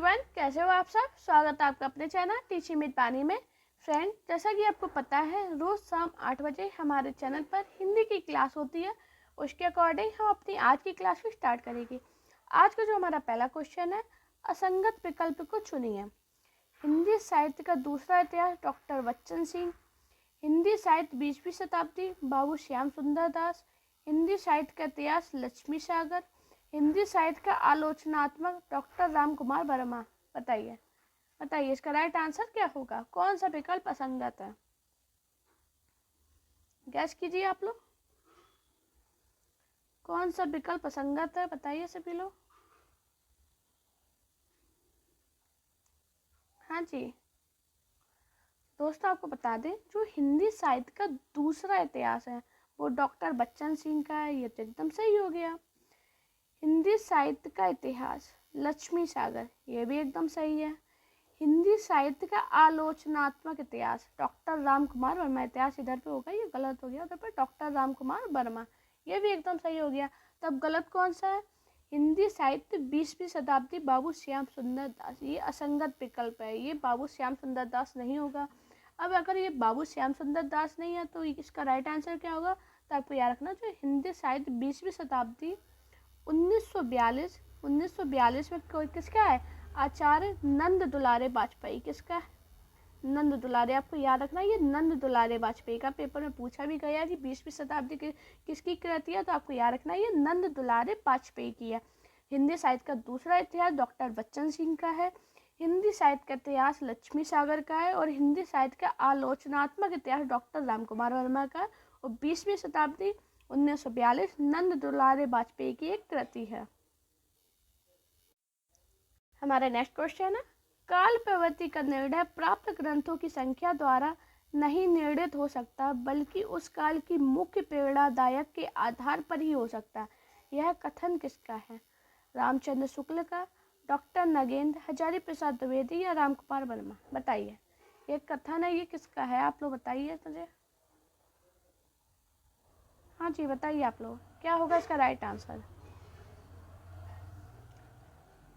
Everyone, कैसे हो आप सब। स्वागत है आपका अपने चैनल टीचिंग विद पानी में। फ्रेंड, जैसा कि आपको पता है, रोज़ शाम 8 बजे हमारे चैनल पर हिंदी की क्लास होती है। उसके अकॉर्डिंग हम अपनी आज की क्लास को स्टार्ट करेंगे। आज का जो हमारा पहला क्वेश्चन है, असंगत विकल्प को चुनिए। हिंदी साहित्य का दूसरा इतिहास डॉक्टर बच्चन सिंह। हिंदी साहित्य 20वीं शताब्दी बाबू श्याम सुंदर दास। हिंदी साहित्य का इतिहास लक्ष्मी सागर। हिंदी साहित्य का आलोचनात्मक डॉक्टर राम कुमार वर्मा। बताइए बताइए इसका राइट आंसर क्या होगा। कौन सा विकल्प असंगत है, गैस कीजिए आप लोग। कौन सा विकल्प असंगत है, बताइए सभी लोग। हाँ जी दोस्तों, आपको बता दें, जो हिंदी साहित्य का दूसरा इतिहास है वो डॉक्टर बच्चन सिंह का है। ये तो एकदम सही हो गया। हिंदी साहित्य का इतिहास लक्ष्मी सागर, ये भी एकदम सही है। हिंदी साहित्य का आलोचनात्मक इतिहास डॉक्टर राम कुमार वर्मा। इतिहास इधर पे होगा, ये गलत हो गया, उधर पे डॉक्टर राम कुमार वर्मा, ये भी एकदम सही हो गया। तब गलत कौन सा है। हिंदी साहित्य 20वीं शताब्दी बाबू श्याम सुंदर दास, ये असंगत विकल्प है, ये बाबू श्याम सुंदर दास नहीं होगा। अब अगर ये बाबू श्याम सुंदर दास नहीं है तो इसका राइट आंसर क्या होगा। तो आपको याद रखना, जो हिंदी साहित्य 20वीं शताब्दी 1942 में किसका है, आचार्य नंद दुलारे वाजपेयी। किसका है, नंद दुलारे। आपको याद रखना, ये नंद दुलारे वाजपेयी का पेपर में पूछा भी गया कि 20वीं शताब्दी की किसकी कृति है, तो आपको याद रखना ये नंद दुलारे वाजपेयी की है। हिंदी साहित्य का दूसरा इतिहास डॉक्टर बच्चन सिंह का है। हिंदी साहित्य का इतिहास लक्ष्मी सागर का है। और हिंदी साहित्य का आलोचनात्मक इतिहास डॉक्टर राम कुमार वर्मा का। और 20वीं शताब्दी 1942 नंद दुलारे वाजपेयी की एक कृति है। हमारा नेक्स्ट क्वेश्चन है, काल प्रवृत्ति का निर्णय प्राप्त ग्रंथों की संख्या द्वारा नहीं निर्णित हो सकता, बल्कि उस काल की मुख्य प्रेरणादायक के आधार पर ही हो सकता। यह कथन किसका है। रामचंद्र शुक्ल का, डॉक्टर नगेंद्र, हजारी प्रसाद द्विवेदी या राम कुमार वर्मा। बताइए ये कथन है, ये किसका है, आप लोग बताइए मुझे। हाँ जी बताइए आप लोग, क्या होगा इसका राइट आंसर।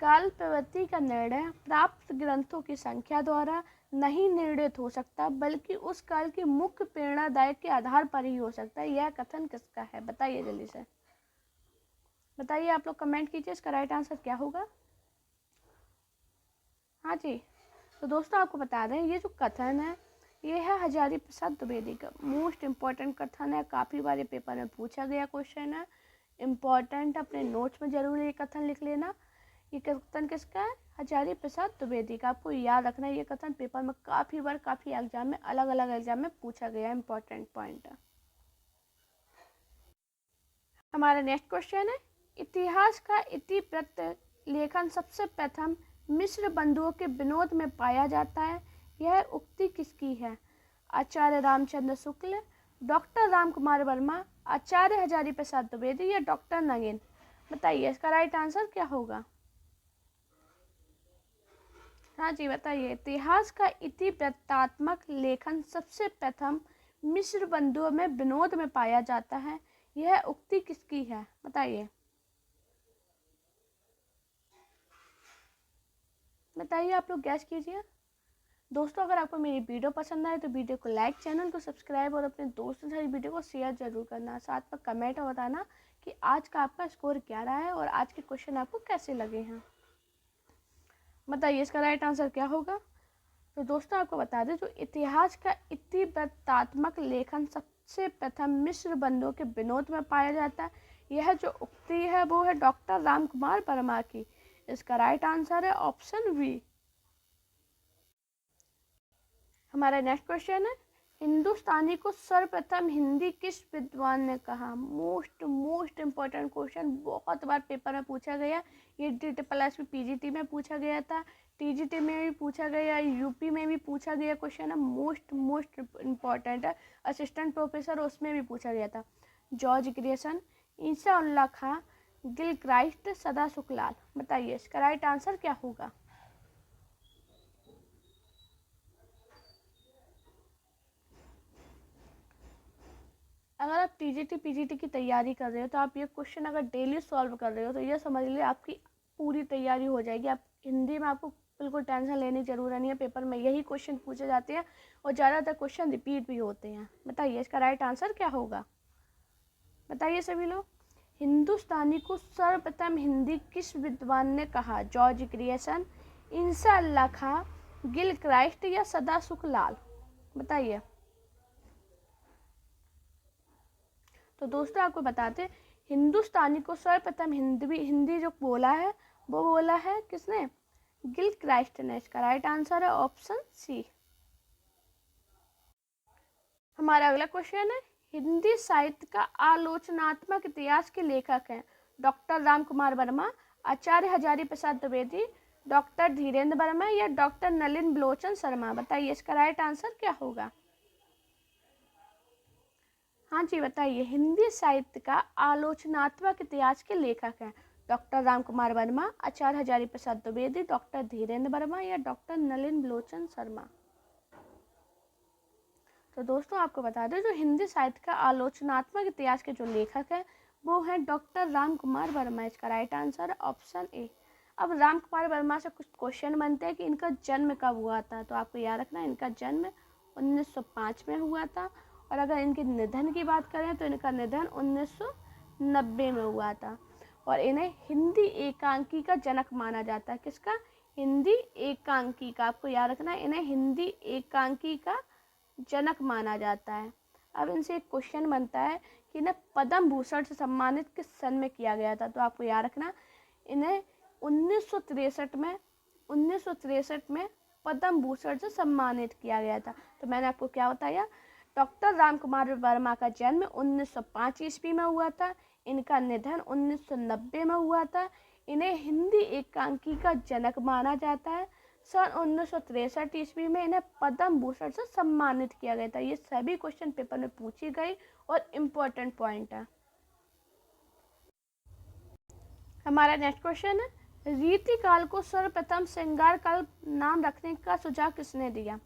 काल प्रवृत्ति का निर्णय प्राप्त ग्रंथों की संख्या द्वारा नहीं निर्णित हो सकता, बल्कि उस काल के मुख्य प्रेरणादायक के आधार पर ही हो सकता है। यह कथन किसका है, बताइए जल्दी से बताइए आप लोग, कमेंट कीजिए इसका राइट आंसर क्या होगा। हाँ जी, तो दोस्तों आपको बता दें, ये जो कथन है ये है हजारी प्रसाद द्विवेदी का। मोस्ट इम्पॉर्टेंट कथन है, काफ़ी बार पेपर में पूछा गया क्वेश्चन है, इम्पॉर्टेंट। अपने नोट्स में जरूर ये कथन लिख लेना। ये कथन किसका है, हजारी प्रसाद द्विवेदी का। आपको याद रखना, ये कथन पेपर में काफ़ी बार काफ़ी एग्जाम में अलग अलग एग्जाम में पूछा गया, इम्पॉर्टेंट पॉइंट है। हमारा नेक्स्ट क्वेश्चन है, इतिहास का इतिवृत्त लेखन सबसे प्रथम मिश्र बंधुओं के विनोद में पाया जाता है। यह उक्ति किसकी है। आचार्य रामचंद्र शुक्ल, डॉक्टर राम कुमार वर्मा, आचार्य हजारी प्रसाद द्विवेदी या डॉक्टर नगेंद्र। बताइए इसका राइट आंसर क्या होगा। हाँ जी बताइए, इतिहास का इतिवृत्तात्मक लेखन सबसे प्रथम मिश्र बंधुओं में विनोद में पाया जाता है। यह उक्ति किसकी है, बताइए बताइए आप लोग, गैस कीजिए। दोस्तों अगर आपको मेरी वीडियो पसंद आए तो वीडियो को लाइक, चैनल को सब्सक्राइब और अपने दोस्तों से वीडियो को शेयर जरूर करना। साथ में कमेंट में बताना कि आज का आपका स्कोर क्या रहा है और आज के क्वेश्चन आपको कैसे लगे हैं। बताइए इसका राइट आंसर क्या होगा। तो दोस्तों आपको बता दें, जो इतिहास का इतिवृत्तात्मक लेखन सबसे प्रथम मिश्र बंधुओं के विनोद में पाया जाता है, यह जो उक्ति है वो है डॉक्टर राम कुमार वर्मा की। इसका राइट आंसर है ऑप्शन बी। हमारा नेक्स्ट क्वेश्चन है, हिंदुस्तानी को सर्वप्रथम हिंदी किस विद्वान ने कहा। मोस्ट इम्पोर्टेंट क्वेश्चन, बहुत बार पेपर में पूछा गया। ये DSS में PGT में पूछा गया था, TGT में भी पूछा गया, UP में भी पूछा गया क्वेश्चन है। मोस्ट इम्पॉर्टेंट है। असिस्टेंट प्रोफेसर उसमें भी पूछा गया था। जॉर्ज ग्रेसन, ईसा उल्लाह खां, गिल क्राइस्ट, सदा सुखलाल। बताइए इसका राइट आंसर क्या होगा। अगर आप TGT PGT की तैयारी कर रहे हो तो आप ये क्वेश्चन अगर डेली सॉल्व कर रहे हो तो ये समझ लीजिए आपकी पूरी तैयारी हो जाएगी। आप हिंदी में आपको बिल्कुल टेंशन लेने की ज़रूरत नहीं है, पेपर में यही क्वेश्चन पूछे जाते हैं और ज़्यादातर क्वेश्चन रिपीट भी होते हैं। बताइए इसका राइट आंसर क्या होगा, बताइए सभी लोग। हिंदुस्तानी को सर्वप्रथम हिंदी किस विद्वान ने कहा? जॉर्ज ग्रियर्सन, इंसा अल्लाह खां, गिल क्राइस्ट या सदाशुक लाल? बताइए। तो दोस्तों आपको बताते, हिंदुस्तानी को सर्वप्रथम हिंदी जो बोला है वो बोला है किसने? गिल क्राइस्ट ने। इसका राइट आंसर है ऑप्शन सी। हमारा अगला क्वेश्चन है, हिंदी साहित्य का आलोचनात्मक इतिहास के लेखक हैं? डॉक्टर राम कुमार वर्मा, आचार्य हजारी प्रसाद द्विवेदी, डॉक्टर धीरेन्द्र वर्मा या डॉक्टर नलिन बलोचन शर्मा? बताइए इसका राइट आंसर क्या होगा। हाँ जी बताइए। हिंदी साहित्य का आलोचनात्मक इतिहास के लेखक हैं? डॉक्टर राम कुमार वर्मा, आचार्य हजारी प्रसाद द्विवेदी, डॉक्टर धीरेन्द्र वर्मा या डॉक्टर नलिन बलोचन शर्मा? तो दोस्तों आपको बता दें, जो हिंदी साहित्य का आलोचनात्मक इतिहास के जो लेखक हैं वो हैं डॉक्टर राम कुमार वर्मा। इसका राइट आंसर है ऑप्शन ए। अब राम कुमार वर्मा से कुछ क्वेश्चन बनते हैं कि इनका जन्म कब हुआ था। तो आपको याद रखना है इनका जन्म 1905 में हुआ था, और अगर इनके निधन की बात करें तो इनका निधन 1990 में हुआ था। और इन्हें हिंदी एकांकी का जनक माना जाता है। किसका? हिंदी एकांकी का। आपको याद रखना है इन्हें हिंदी एकांकी का जनक माना जाता है। अब इनसे एक क्वेश्चन बनता है कि इन्हें पद्म भूषण से सम्मानित किस सन में किया गया था। तो आपको याद रखना इन्हें 1963 में पद्म भूषण से सम्मानित किया गया था। तो मैंने आपको क्या बताया, डॉक्टर राम कुमार वर्मा का जन्म 1905 ईस्वी में हुआ था, इनका निधन 1990 में हुआ था, इन्हें हिंदी एकांकी का जनक माना जाता है, सन 1963 ईस्वी में इन्हें पद्म भूषण से सम्मानित किया गया था। ये सभी क्वेश्चन पेपर में पूछी गई और इम्पोर्टेंट पॉइंट है। हमारा नेक्स्ट क्वेश्चन है, रीति काल को सर्वप्रथम श्रृंगार काल नाम रखने का सुझाव किसने दिया?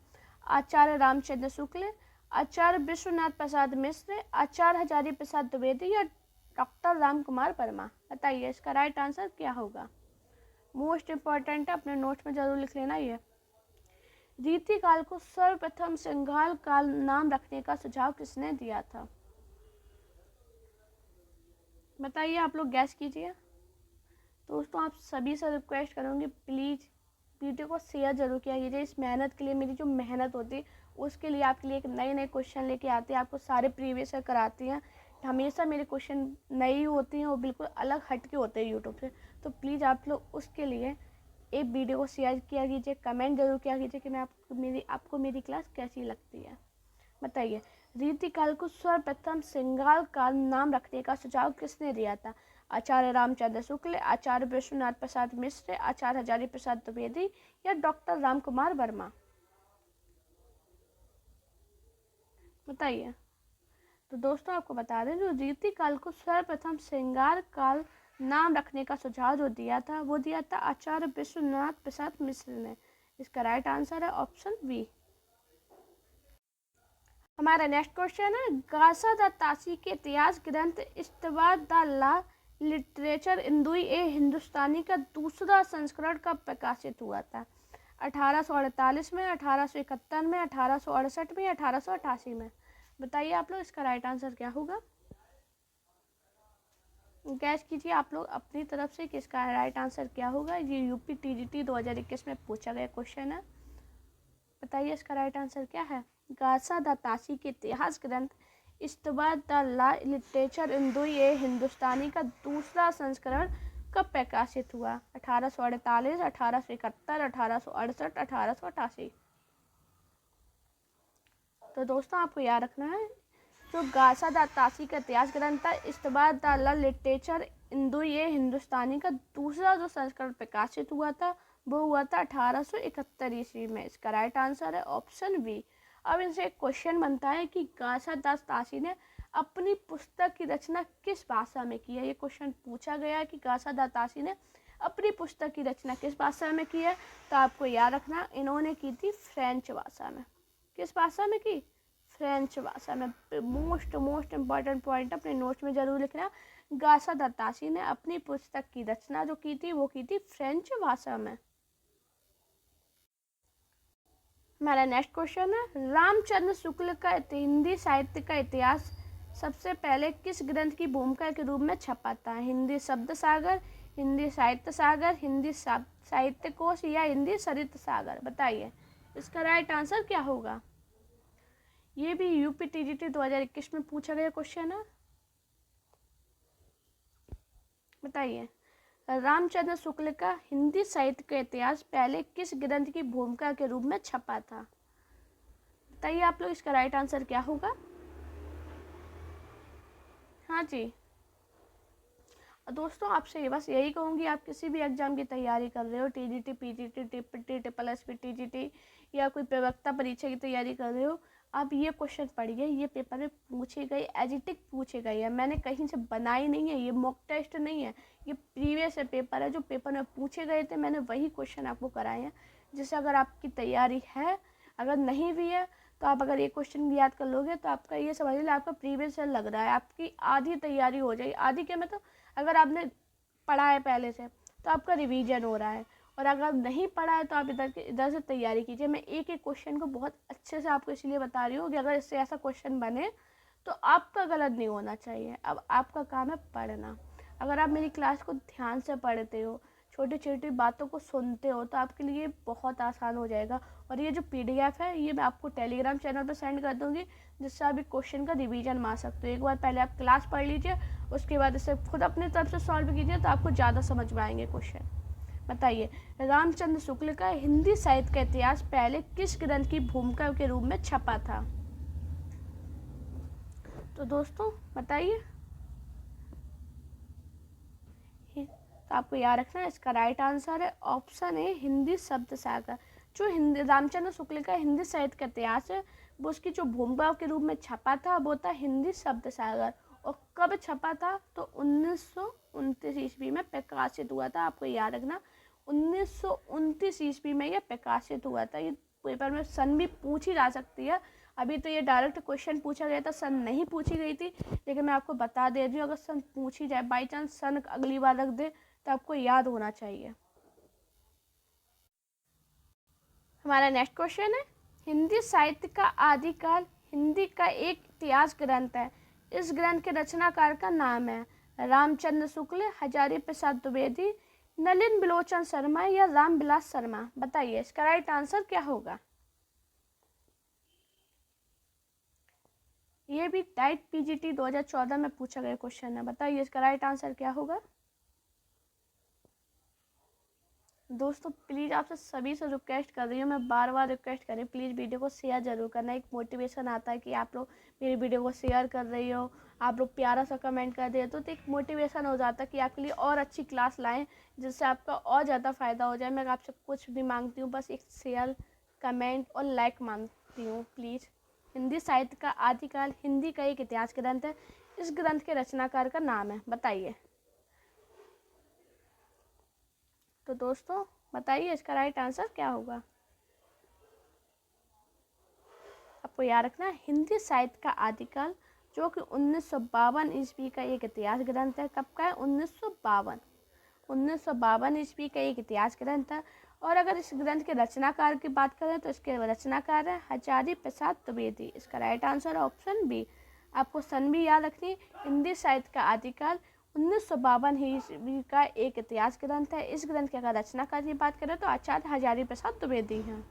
आचार्य रामचंद्र शुक्ल, आचार्य विश्वनाथ प्रसाद मिश्र, आचार्य हजारी प्रसाद द्विवेदी या डॉक्टर राम कुमार वर्मा? बताइए इसका राइट आंसर क्या होगा। मोस्ट इम्पॉर्टेंट है, अपने नोट्स में जरूर लिख लेना। ये रीति काल को सर्वप्रथम श्रृंगार काल नाम रखने का सुझाव किसने दिया था? बताइए, आप लोग गैस कीजिए। दोस्तों आप सभी से रिक्वेस्ट करूँगी, प्लीज़ वीडियो को शेयर जरूर किया कीजिए। इस मेहनत के लिए, मेरी जो मेहनत होती है उसके लिए आपके लिए एक नए नए क्वेश्चन लेके आते हैं, आपको सारे प्रीवियस ईयर कराती हैं। हमेशा मेरे क्वेश्चन नई होती हैं और बिल्कुल अलग हट के होते हैं यूट्यूब से। तो प्लीज़ आप लोग उसके लिए एक वीडियो को शेयर किया कीजिए, कमेंट जरूर किया कीजिए कि आपको मेरी क्लास कैसी लगती है। बताइए, रीति काल को सर्वप्रथम श्रृंगार काल नाम रखने का सुझाव किसने दिया था? आचार्य रामचंद्र शुक्ल, आचार्य विश्वनाथ प्रसाद मिश्र, आचार्य हजारी प्रसाद द्विवेदी या डॉक्टर राम कुमार वर्मा? बताइए। तो दोस्तों आपको बता दें, जो रीति काल को सर्वप्रथम श्रृंगार काल नाम रखने का सुझाव जो दिया था वो दिया था आचार्य विश्वनाथ प्रसाद मिश्र ने। इसका राइट आंसर है ऑप्शन बी। हमारा नेक्स्ट क्वेश्चन है, गासा द तासी के इतिहास ग्रंथ इस्तवाद द ला लिटरेचर इंदुई ए हिंदुस्तानी का दूसरा संस्करण कब प्रकाशित हुआ था? 1848 में, 1871 में, 1868 में, 1888 में? बताइए आप लोग इसका राइट आंसर क्या होगा। गैस कीजिए आप लोग अपनी तरफ से कि इसका राइट आंसर क्या होगा। ये यूपी टीजीटी 2021 में पूछा गया क्वेश्चन है। बताइए इसका राइट आंसर क्या है। गासा द तासी के इतिहास ग्रंथ इस्तवाद द ला लिटरेचर इंदुई ए हिंदुस्तानी का दूसरा संस्करण कब प्रकाशित हुआ? 1848, 1871, 1868, 1888? तो दोस्तों आपको याद रखना है, जो गासा द तासी का इतिहास ग्रंथ था इस्तवाद द ला लिटरेचर इंदुई ए हिंदुस्तानी का दूसरा जो संस्करण प्रकाशित हुआ था वो हुआ था 1871 ईस्वी में। इसका राइट आंसर है ऑप्शन बी। अब इनसे एक क्वेश्चन बनता है कि गासा दास तासी ने अपनी पुस्तक की रचना किस भाषा में की है। ये क्वेश्चन पूछा गया है कि गासा दास तासी ने अपनी पुस्तक की रचना किस भाषा में की है। तो आपको याद रखना इन्होंने की थी फ्रेंच भाषा में। किस भाषा में की? फ्रेंच भाषा में। मोस्ट इम्पॉर्टेंट पॉइंट अपने नोट्स में जरूर लिखना। गासा दत्तासी ने अपनी पुस्तक की रचना जो की थी वो की थी फ्रेंच भाषा में। हमारा नेक्स्ट क्वेश्चन है, रामचंद्र शुक्ल का हिंदी साहित्य का इतिहास सबसे पहले किस ग्रंथ की भूमिका के रूप में छपा था? हिंदी शब्द सागर, हिंदी साहित्य सागर, हिंदी साहित्य कोश या हिंदी सरित सागर? बताइए इसका राइट आंसर क्या होगा। ये भी यूपी टीजीटी 2021 में पूछा गया क्वेश्चन है। बताइए रामचंद्र शुक्ल का हिंदी साहित्य का इतिहास पहले किस ग्रंथ की भूमिका के रूप में छपा था? बताइए आप लोग इसका राइट आंसर क्या होगा। हाँ जी दोस्तों, आपसे बस यही कहूँगी, आप किसी भी एग्जाम की तैयारी कर रहे हो, TGT, PGT, TPT, triple SP, TGT या कोई प्रवक्ता परीक्षा की तैयारी कर रहे हो, आप ये क्वेश्चन पढ़िए। ये पेपर में पूछे गए, एजिटिक पूछे गए हैं, मैंने कहीं से बनाई नहीं है, ये मॉक टेस्ट नहीं है, ये प्रीवियस पेपर है जो पेपर में पूछे गए थे, मैंने वही क्वेश्चन आपको कराए हैं। जिससे अगर आपकी तैयारी है, अगर नहीं भी है तो आप अगर ये क्वेश्चन याद कर लोगे तो आपका ये समझ लीजिए आपका प्रीवियस ईयर लग रहा है, आपकी आधी तैयारी हो जाएगी। आधी क्या मतलब, अगर आपने पढ़ा है पहले से तो आपका रिवीजन हो रहा है, और अगर नहीं पढ़ा है तो आप इधर से तैयारी कीजिए। मैं एक एक क्वेश्चन को बहुत अच्छे से आपको इसलिए बता रही हूँ कि अगर इससे ऐसा क्वेश्चन बने तो आपका गलत नहीं होना चाहिए। अब आपका काम है पढ़ना। अगर आप मेरी क्लास को ध्यान से पढ़ते हो, छोटी छोटी बातों को सुनते हो, तो आपके लिए बहुत आसान हो जाएगा। और ये जो PDF है ये मैं आपको टेलीग्राम चैनल पर सेंड कर दूँगी, जिससे आप एक क्वेश्चन का रिवीजन मार सकते हो। एक बार पहले आप क्लास पढ़ लीजिए, उसके बाद इसे खुद अपनी तरफ से सॉल्व कीजिए तो आपको ज़्यादा समझ में आएंगे क्वेश्चन। बताइए रामचंद्र शुक्ल का हिंदी साहित्य का इतिहास पहले किस ग्रंथ की भूमिका के रूप में छपा था? तो दोस्तों बताइए, तो आपको याद रखना है इसका राइट आंसर है ऑप्शन ए, हिंदी शब्द सागर। जो हिंदी रामचंद्र शुक्ल का हिंदी साहित्य का इतिहास है वो उसकी जो भूमिका के रूप में छपा था वो था हिंदी शब्द सागर। और कब छपा था? तो 1929 ईस्वी में प्रकाशित हुआ था। आपको याद रखना 1929 ईस्वी में यह प्रकाशित हुआ था। ये पेपर में सन भी पूछी जा सकती है। अभी तो ये डायरेक्ट क्वेश्चन पूछा गया था, सन नहीं पूछी गई थी, लेकिन मैं आपको बता दे रही हूँ अगर सन पूछी जाए, बाई चांस सन अगली बार रख दे तो आपको याद होना चाहिए। हमारा नेक्स्ट क्वेश्चन है, हिंदी साहित्य का आदिकाल हिंदी का एक इतिहास ग्रंथ है। इस ग्रंथ के रचनाकार का नाम है रामचंद्र शुक्ल, हजारी प्रसाद द्विवेदी, नलिन बिलोचन शर्मा या रामविलास शर्मा? बताइए इसका राइट आंसर क्या होगा। ये भी टाइट पीजीटी 2014 में पूछा गया क्वेश्चन है। बताइए इसका राइट आंसर क्या होगा। दोस्तों प्लीज़ आपसे सभी से रिक्वेस्ट कर रही हूँ, मैं बार बार रिक्वेस्ट कर रही हूँ, प्लीज़ वीडियो को शेयर जरूर करना। एक मोटिवेशन आता है कि आप लोग मेरी वीडियो को शेयर कर रही हो, आप लोग प्यारा सा कमेंट कर रहे हो, तो एक मोटिवेशन हो जाता है कि आपके लिए और अच्छी क्लास लाएँ, जिससे आपका और ज़्यादा फ़ायदा हो जाए। मैं आपसे कुछ भी मांगती हूँ, बस एक शेयर, कमेंट और लाइक मांगती हूँ प्लीज़। हिंदी साहित्य का आदिकाल हिंदी का एक इतिहास ग्रंथ है। इस ग्रंथ के रचनाकार का नाम है, बताइए। तो दोस्तों बताइए इसका राइट आंसर क्या होगा। आपको याद रखना है हिंदी साहित्य का आदिकाल जो कि 1952 ईस्वी का एक इतिहास ग्रंथ है। कब का है? 1952 ईस्वी का एक इतिहास ग्रंथ है। और अगर इस ग्रंथ के रचनाकार की बात करें तो इसके रचनाकार है हजारी प्रसाद द्विवेदी। इसका राइट आंसर है ऑप्शन बी। आपको सन भी याद रखनी। हिंदी साहित्य का आदिकाल 1952 ईस्वी का एक इतिहास ग्रंथ है। इस ग्रंथ के अगर रचनाकार की बात करें तो आचार्य हजारी प्रसाद द्विवेदी हैं।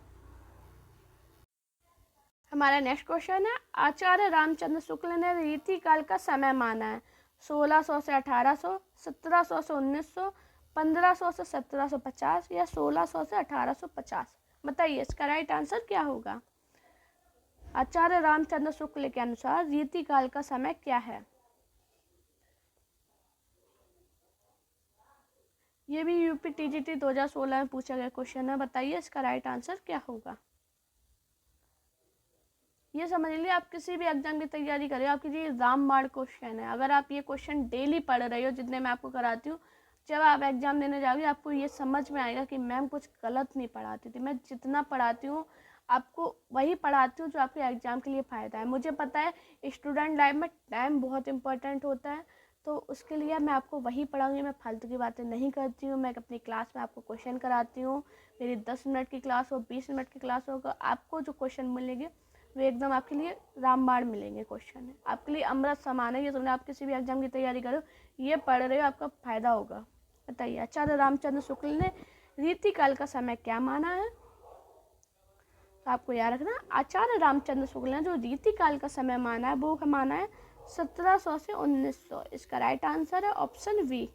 हमारा नेक्स्ट क्वेश्चन है, आचार्य रामचंद्र शुक्ल ने रीति काल का समय माना है 1600 से 1800, 1700 से 1900, 1500 से 1750 या 1600 से 1850? बताइए इसका राइट आंसर क्या होगा। आचार्य रामचंद्र शुक्ल के अनुसार रीति काल का समय क्या है। ये भी यूपी टीजीटी 2016 में पूछा गया क्वेश्चन है। बताइए इसका राइट आंसर क्या होगा। ये समझ लीजिए आप किसी भी एग्जाम की तैयारी कर रहे हो, आपके लिए रामबाण क्वेश्चन है। अगर आप ये क्वेश्चन डेली पढ़ रहे हो, जितने मैं आपको कराती हूँ, जब आप एग्जाम देने जाओगे आपको ये समझ में आएगा कि मैम कुछ गलत नहीं पढ़ाती थी। मैं जितना पढ़ाती हूँ आपको वही पढ़ाती हूँ जो आपके एग्जाम के लिए फ़ायदा है। मुझे पता है स्टूडेंट लाइफ में टाइम बहुत इंपॉर्टेंट होता है, तो उसके लिए मैं आपको वही पढ़ाऊँगी, मैं फालतू की बातें नहीं करती हूँ। मैं अपनी क्लास में आपको क्वेश्चन कराती हूँ। मेरी 10 मिनट की क्लास हो, 20 मिनट की क्लास हो, आपको जो क्वेश्चन मिलेंगे वो एकदम आपके लिए रामबाण मिलेंगे। क्वेश्चन है आपके लिए अमृत समान है। ये समझो, आप किसी भी एग्जाम की तैयारी करो, ये पढ़ रहे हो, आपका फायदा होगा। बताइए, आचार्य रामचंद्र शुक्ल ने रीतिकाल का समय क्या माना है? तो आपको याद रखना, आचार्य रामचंद्र शुक्ल ने जो रीतिकाल का समय माना है वो माना है 1700 से 1900। इसका राइट आंसर है ऑप्शन बी।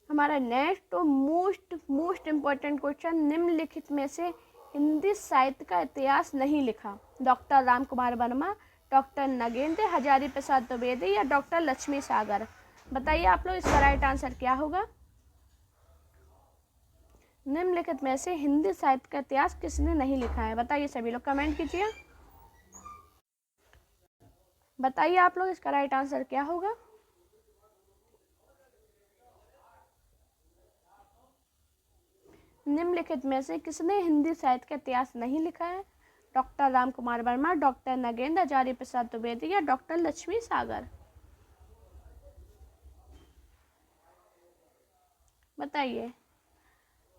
हमारा नेक्स्ट और मोस्ट इम्पोर्टेंट क्वेश्चन, निम्नलिखित में से हिंदी साहित्य का इतिहास नहीं लिखा? डॉक्टर राम कुमार वर्मा, डॉक्टर नगेंद्र, हजारी प्रसाद द्विवेदी या डॉक्टर लक्ष्मी सागर? बताइए आप लोग, इसका राइट आंसर क्या होगा? निम्नलिखित में से हिंदी साहित्य का इतिहास किसने नहीं लिखा है? बताइए सभी लोग, कमेंट कीजिए। बताइए आप लोग, इसका राइट आंसर क्या होगा? निम्नलिखित में से किसने हिंदी साहित्य का इतिहास नहीं लिखा है? डॉक्टर राम कुमार वर्मा, डॉक्टर नगेंद्र, हजारी प्रसाद द्विवेदी या डॉक्टर लक्ष्मी सागर? बताइए।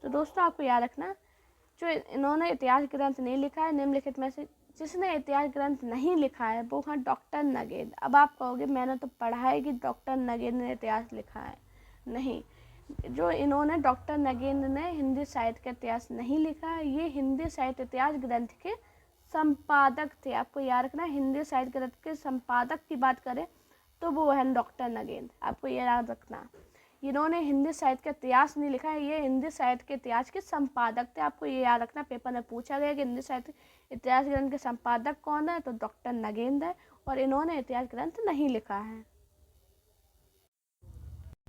तो दोस्तों आपको याद रखना, जो इन्होंने इतिहास ग्रंथ नहीं लिखा है, निम्नलिखित में से जिसने इतिहास ग्रंथ नहीं लिखा है वो है डॉक्टर नगेंद्र। अब आप कहोगे मैंने तो पढ़ा है कि डॉक्टर नगेंद्र ने इतिहास लिखा है। नहीं, जो इन्होंने डॉक्टर नगेंद्र ने हिंदी साहित्य का इतिहास नहीं लिखा है। ये हिंदी साहित्य इतिहास ग्रंथ के संपादक थे। आपको याद रखना, हिंदी साहित्य ग्रंथ के संपादक की बात करें तो वो है डॉक्टर नगेंद्र। आपको ये याद रखना, इन्होंने हिंदी साहित्य का इतिहास नहीं लिखा है, ये हिंदी साहित्य के इतिहास के संपादक थे। आपको ये याद रखना, पेपर में पूछा गया कि हिंदी साहित्य इतिहास ग्रंथ के संपादक कौन है, तो डॉक्टर नगेंद्र है, और इन्होंने इतिहास ग्रंथ नहीं लिखा है।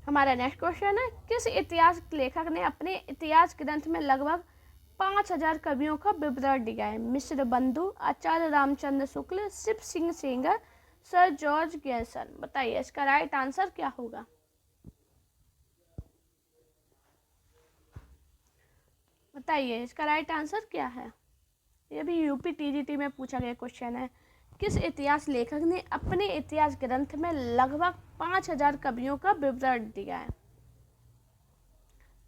हमारा नेक्स्ट क्वेश्चन है, किस इतिहास लेखक ने अपने इतिहास ग्रंथ में लगभग 5000 कवियों का विवरण दिया है? मिश्र बंधु, आचार्य रामचंद्र शुक्ल, शिव सिंह सेंगर, सर जॉर्ज गैसन? बताइए, इसका राइट आंसर क्या होगा? बताइए, इसका राइट आंसर क्या है? ये भी यूपी टीजीटी में पूछा गया क्वेश्चन है। किस इतिहास लेखक ने अपने इतिहास ग्रंथ में लगभग 5000 कवियों का विवरण दिया है?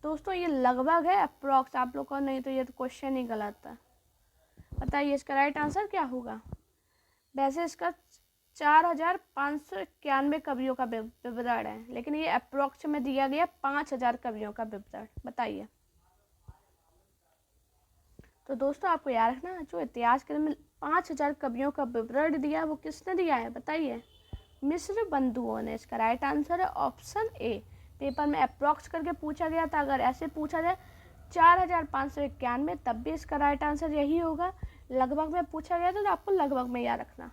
दोस्तों ये लगभग है, अप्रोक्स आप लोग को, नहीं तो ये तो क्वेश्चन ही गलत है। बताइए, इसका राइट आंसर क्या होगा? वैसे इसका 4591 कवियों का विवरण है, लेकिन ये अप्रोक्स में दिया गया 5000 कवियों का विवरण। बताइए। तो दोस्तों आपको याद रखना, जो इतिहास के में 5000 कवियों का विवरण दिया वो किसने दिया है? बताइए, मिश्र बंधुओं ने। इसका राइट आंसर है ऑप्शन ए। पेपर में अप्रॉक्स करके पूछा गया था, अगर ऐसे पूछा जाए 4591 तब भी इसका राइट आंसर यही होगा। लगभग में पूछा गया था तो आपको लगभग में याद रखना।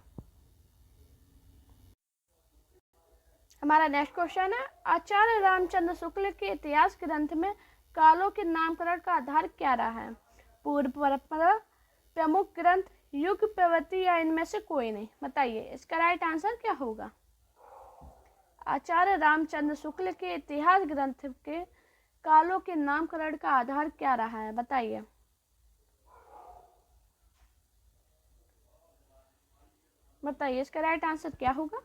हमारा नेक्स्ट क्वेश्चन है, आचार्य रामचंद्र शुक्ल के इतिहास ग्रंथ में कालों के नामकरण का आधार क्या रहा है? पूर्व परंपरा, प्रमुख ग्रंथ, युग प्रवृत्ति या इनमें से कोई नहीं? बताइए, इसका राइट आंसर क्या होगा? आचार्य रामचंद्र शुक्ल के इतिहास ग्रंथ के कालों के नामकरण का आधार क्या रहा है? बताइए। बताइए, इसका राइट आंसर क्या होगा?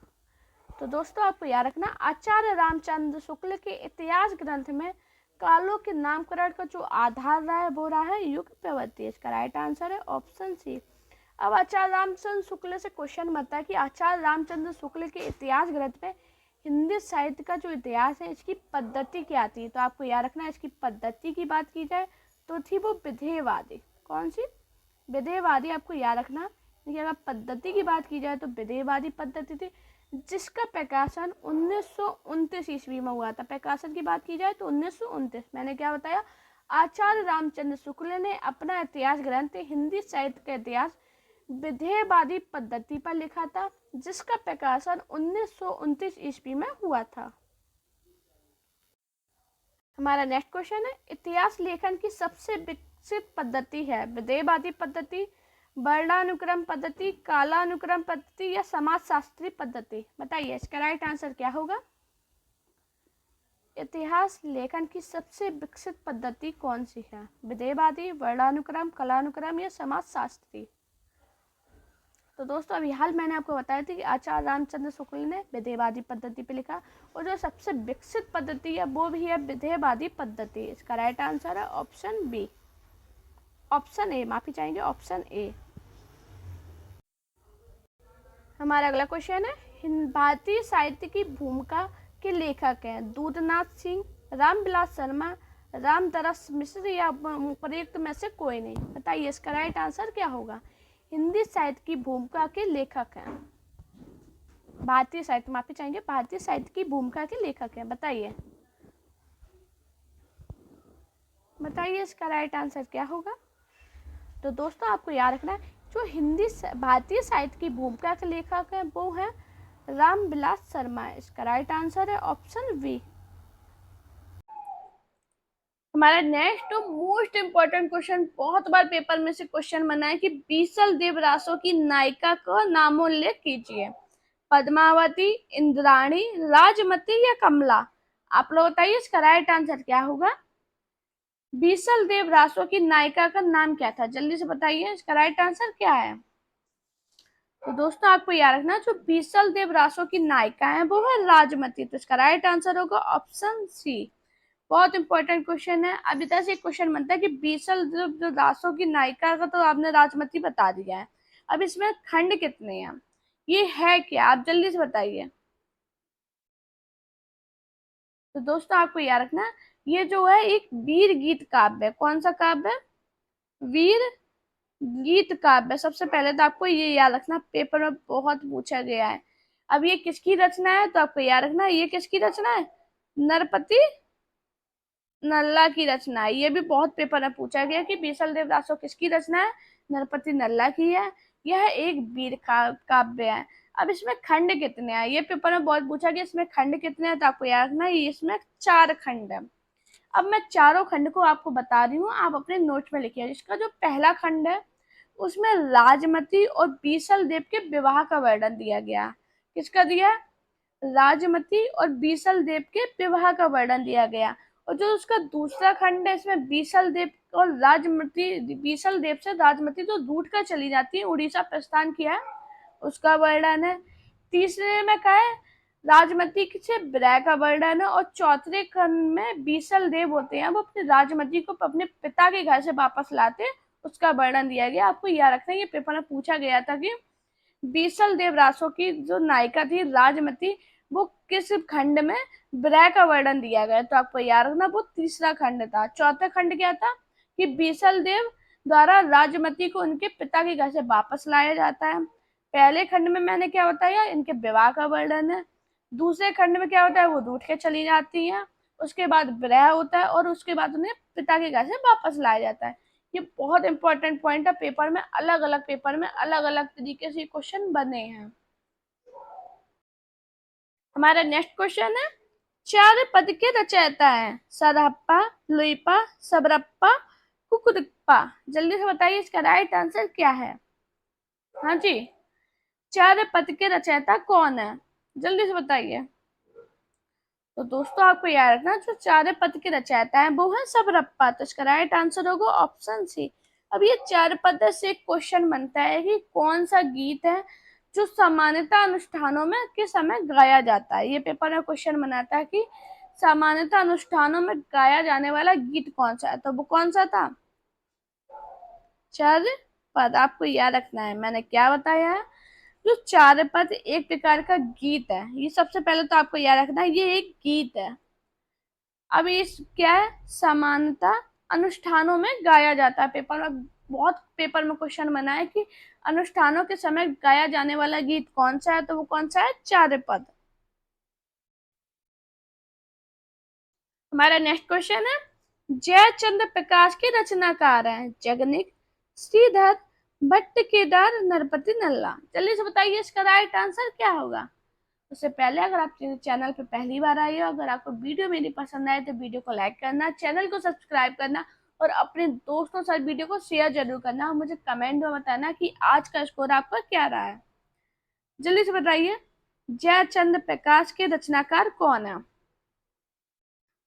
तो दोस्तों आपको याद रखना, आचार्य रामचंद्र शुक्ल के इतिहास ग्रंथ में कालों के नामकरण का जो आधार रहा है वो रहा है युग प्रवृत्ति। इसका राइट आंसर है ऑप्शन सी। अब आचार्य रामचंद्र शुक्ल से क्वेश्चन बनता है कि आचार्य रामचंद्र शुक्ल के इतिहास ग्रंथ में हिंदी साहित्य का जो इतिहास है इसकी पद्धति क्या थी? तो आपको याद रखना, इसकी पद्धति की बात की जाए तो थी वो विधेयवादी। कौन सी? विधेयवादी। आपको याद रखना, अगर पद्धति की बात की जाए तो विधेयवादी पद्धति थी, जिसका प्रकाशन 1929 ईस्वी में हुआ था। प्रकाशन की बात की जाए तो 1929। मैंने क्या बताया? आचार्य रामचंद्र शुक्ल ने अपना इतिहास ग्रंथ हिंदी साहित्य का इतिहास विधेयवादी पद्धति पर लिखा था, जिसका प्रकाशन 1929 ईस्वी में हुआ था। हमारा नेक्स्ट क्वेश्चन है, इतिहास लेखन की सबसे विकसित पद्धति है विधेयवादी पद्धति, वर्णानुक्रम पद्धति, कालानुक्रम पद्धति या समाजशास्त्री पद्धति? बताइए, इसका राइट आंसर क्या होगा? इतिहास लेखन की सबसे विकसित पद्धति कौन सी है? विधेयवादी, वर्णानुक्रम, कालानुक्रम या समाजशास्त्री? तो दोस्तों अभी हाल मैंने आपको बताया था कि आचार्य रामचंद्र शुक्ल ने विधेयवादी पद्धति पे लिखा, और जो सबसे विकसित पद्धति है वो भी है विधेयवादी पद्धति। इसका राइट आंसर है ऑप्शन बी, ऑप्शन ए, माफी चाहेंगे, ऑप्शन ए। हमारा अगला क्वेश्चन है, भारतीय साहित्य की भूमिका के लेखक हैं दूधनाथ सिंह, रामविलास शर्मा, रामदरस मिश्र या प्रयुक्त में से कोई नहीं। बताइए इसका राइट आंसर क्या होगा। हिंदी साहित्य की भूमिका के लेखक हैं, भारतीय साहित्य, माफी चाहेंगे, भारतीय साहित्य की भूमिका के लेखक हैं। बताइए बताइए इसका राइट आंसर क्या होगा। तो दोस्तों आपको याद रखना है, जो हिंदी भारतीय साहित्य की भूमिका के लेखक हैं वो हैं रामविलास शर्मा। इसका राइट आंसर है ऑप्शन बी। हमारा नेक्स्ट मोस्ट इंपॉर्टेंट क्वेश्चन, बहुत बार पेपर में से क्वेश्चन बना है कि बीसल देवरासों की नायिका का नामोल्लेख कीजिए। पद्मावती, इंद्राणी, राजमती या कमला। आप लोग बताइए इसका राइट आंसर क्या होगा। बीसल देवरासों की नायिका का नाम क्या था, जल्दी से बताइए इसका राइट आंसर क्या है। तो दोस्तों आपको याद रखना, जो बीसल देवरासों की नायिका है वो है राजमती। तो इसका राइट आंसर होगा ऑप्शन सी। बहुत इंपॉर्टेंट क्वेश्चन है। अभी तक से क्वेश्चन बनता है कि बीसल देवदासों की नायिका का तो आपने राजमती बता दिया है, अब इसमें खंड कितने हैं, ये है क्या, आप जल्दी से बताइए। तो दोस्तों आपको याद रखना, ये जो है एक वीर गीत काव्य है। कौन सा काव्य है, वीर गीत काव्य। सबसे पहले तो आपको ये याद रखना, पेपर में बहुत पूछा गया है। अब ये किसकी रचना है, तो आपको याद रखना ये किसकी रचना है, नरपति नल्ला की रचना है। ये भी बहुत पेपर में पूछा गया कि बीसल देवदासों किसकी रचना है, नरपति नल्ला की है। यह एक वीर काव्य है। अब इसमें खंड कितने हैं, ये पेपर में बहुत पूछा गया, इसमें खंड कितने हैं, तो आपको याद रखना है इसमें 4 खंड है। अब मैं चारों खंड को आपको बता रही हूँ, आप अपने नोट में लिखिए। इसका जो पहला खंड है उसमें राजमती और बीसल देव के विवाह का वर्णन दिया गया। किसका दिया, राजमती और बीसल देव के विवाह का वर्णन दिया गया। और जो उसका दूसरा खंड है, इसमें बीसल देव और राजमती, बीसल देव से राजमती जो रूठ कर चली जाती है, उड़ीसा प्रस्थान किया है, उसका वर्णन है। तीसरे में क्या है, राजमती से विरह का वर्णन है। और चौथे खंड में बीसल देव होते हैं, वो अपनी राजमती को अपने पिता के घर से वापस लाते, उसका वर्णन दिया गया। आपको याद रखना है, ये पेपर में पूछा गया था कि बीसल देवरासों की जो नायिका थी राजमती, वो किस खंड में विरह का वर्णन दिया गया। तो आपको याद रखना वो तीसरा खंड था। चौथा खंड क्या था कि बीसल देव द्वारा राजमती को उनके पिता के घर से वापस लाया जाता है। पहले खंड में मैंने क्या बताया, इनके विवाह का वर्णन है। दूसरे खंड में क्या होता है, वो रूठ के चली जाती है, उसके बाद विरह होता है, और उसके बाद उन्हें पिता के घर से वापस लाया जाता है। ये बहुत इंपॉर्टेंट पॉइंट है, पेपर में अलग अलग पेपर में अलग अलग तरीके से क्वेश्चन बने हैं। हमारा नेक्स्ट क्वेश्चन है, चार पद के रचयिता है सरहप्पा, लुइपा, सबरप्पा, कुकुरप्पा। जल्दी से बताइए इसका राइट आंसर क्या है। हाँ जी, चार पद के रचयिता कौन है, जल्दी से बताइए। तो दोस्तों आपको याद रखना, जो चार पद के रचयिता है वो है सबरप्पा। तो इसका राइट आंसर होगा ऑप्शन सी। अब ये चार पद से एक क्वेश्चन बनता है कि कौन सा गीत है जो सामान्यतः अनुष्ठानों में के समय गाया जाता है। ये पेपर में क्वेश्चन बनाता है कि सामान्यतः अनुष्ठानों में गाया जाने वाला गीत कौन सा है, तो वो कौन सा था, चार पद। आपको याद रखना है मैंने क्या बताया है, जो चार पद एक प्रकार का गीत है। ये सबसे पहले तो आपको याद रखना है ये एक गीत है। अब ये क्या है, समानता अनुष्ठानों में गाया जाता है। पेपर में बहुत पेपर में क्वेश्चन बना है कि अनुष्ठानों के समय गाया जाने वाला गीत कौन सा है, तो वो कौन सा है, चार पद। हमारा नेक्स्ट क्वेश्चन है, जयचंद्र प्रकाश के रचनाकार हैं जगनिक, श्रीधर, भट्ट, केदार, नरपति नल्ला। जल्दी से बताइए इसका राइट आंसर क्या होगा। उससे पहले अगर आप चैनल पे पहली बार आए हो, अगर आपको वीडियो मेरी पसंद आए तो वीडियो को लाइक करना, चैनल को सब्सक्राइब करना, और अपने दोस्तों से वीडियो को शेयर जरूर करना। और मुझे कमेंट में बताना कि आज का स्कोर आपका क्या रहा है। जल्दी से बताइए, जयचंद्र प्रकाश के रचनाकार कौन है।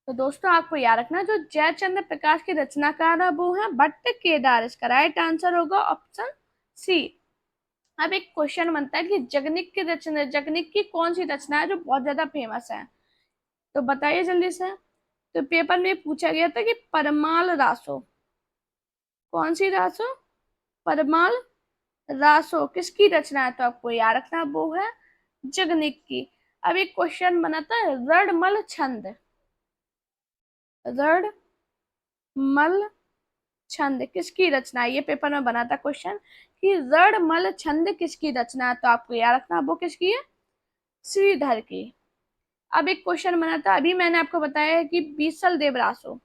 तो दोस्तों आपको याद रखना, जो जयचंद्र प्रकाश के रचनाकार है वो है भट्ट केदार। इसका राइट आंसर होगा ऑप्शन सी। अब एक क्वेश्चन बनता है कि जगनिक की कौन सी रचना है जो बहुत ज्यादा फेमस है, तो बताइए जल्दी से। तो पेपर में पूछा गया था कि परमाल रासो, कौन सी रासो, परमाल रासो किसकी रचना है, तो आपको याद रखना वो है जगनिक की। अब एक क्वेश्चन बना था रणमल छंद, रणमल छंद किसकी रचना है, ये पेपर में बना था क्वेश्चन कि रणमल छंद किसकी रचना है, तो आपको याद रखना वो किसकी है, श्रीधर की। अब एक क्वेश्चन बना था, अभी मैंने आपको बताया है कि बीसल देवरासो,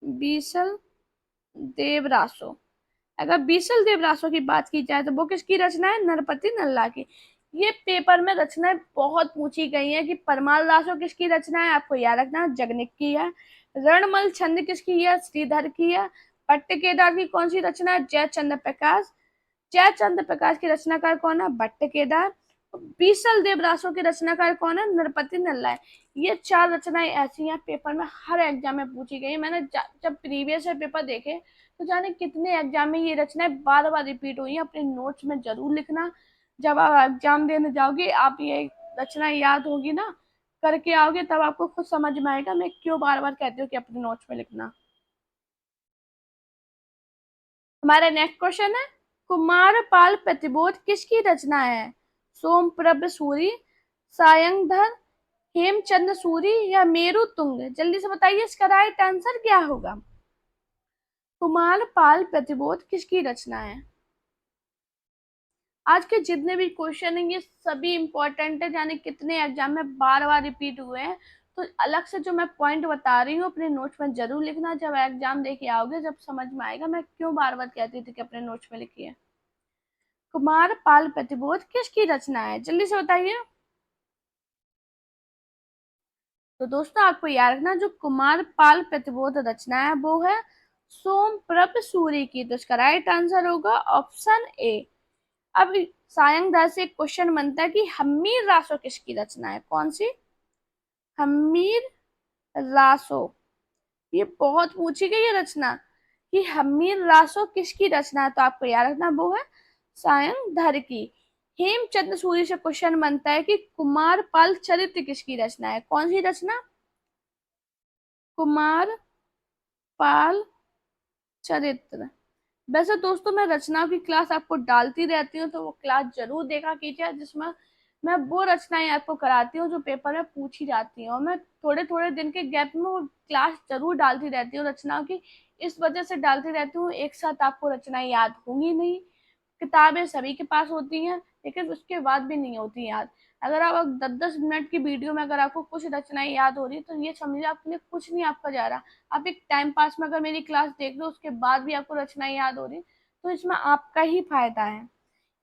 बीसल देवरासो, अगर बीसल देवरासो की बात की जाए तो वो किसकी रचना है, नरपति नल्ला की। ये पेपर में रचनाएं बहुत पूछी गई हैं कि परमाल रासो किसकी रचना है, आपको याद रखना जगनिक की है। रणमल छंद किसकी है, श्रीधर की है। पट्ट केदार की कौन सी रचना है, जयचंद्र प्रकाश, जयचंद्र प्रकाश के रचनाकार कौन है, भट्ट केदार। बीसल देवरासो के रचनाकार कौन है, नरपति नल्ला है। ये चार रचनाएं ऐसी हैं पेपर में हर एग्जाम में पूछी गई। मैंने जब प्रीवियस पेपर देखे तो जाने कितने एग्जाम में ये रचनाएं बार बार रिपीट हुई हैं। अपने नोट्स में जरूर लिखना, जब आप एग्जाम देने जाओगे आप ये रचना याद होगी ना, करके आओगे तब आपको खुद समझ में आएगा मैं क्यों बार बार कहती हूँ कि अपने नोट्स में लिखना। हमारा नेक्स्ट क्वेश्चन है कुमारपाल प्रतिबोध किसकी रचना है, सोमप्रभ सूरी, सायंधर, हेमचंद्र सूरी या मेरु तुंग, जल्दी से बताइए इसका राइट आंसर क्या होगा। कुमारपाल प्रतिबोध किसकी रचना है। आज के जितने भी क्वेश्चन हैं ये सभी इंपॉर्टेंट है, यानी कितने एग्जाम में बार बार रिपीट हुए हैं। तो अलग से जो मैं पॉइंट बता रही हूँ अपने नोट्स में जरूर लिखना, जब एग्जाम देके आओगे जब समझ में आएगा मैं क्यों बार बार कहती थी कि अपने नोट्स में लिखिए। कुमारपाल प्रतिबोध किसकी रचना है, जल्दी से बताइए। तो दोस्तों आपको याद रखना जो कुमारपाल प्रतिबोध रचना है वो है सोमप्रभ सूरी की, तो इसका राइट आंसर होगा ऑप्शन ए। अब सायंगधार से एक क्वेश्चन बनता है कि हम्मीर रासो किसकी रचना है, कौन सी, हम्मीर रासो, ये बहुत पूछी गई है रचना कि हम्मीर रासो किसकी रचना है, तो आपको याद रखना वो है सायंगधर की। हेमचंद्र सूरी से क्वेश्चन बनता है कि कुमारपाल चरित्र किसकी रचना है, कौन सी रचना, कुमारपाल चरित्र। वैसे दोस्तों मैं रचनाओं की क्लास आपको डालती रहती हूँ तो वो क्लास जरूर देखा कीजिए, जिसमें मैं वो रचनाएं आपको कराती हूँ जो पेपर में पूछी जाती हैं, और मैं थोड़े थोड़े दिन के गैप में वो क्लास जरूर डालती रहती हूँ रचनाओं की। इस वजह से डालती रहती हूँ, एक साथ आपको रचनाएं याद होंगी नहीं। किताबें सभी के पास होती हैं लेकिन उसके बाद भी नहीं होती याद। अगर आप 10-10 मिनट की वीडियो में अगर आपको कुछ रचनाएं याद हो रही तो ये समझिए आपके लिए कुछ नहीं आपका जा रहा। आप एक टाइम पास में अगर मेरी क्लास देख रहे हो उसके बाद भी आपको रचनाएं याद हो रही तो इसमें आपका ही फायदा है।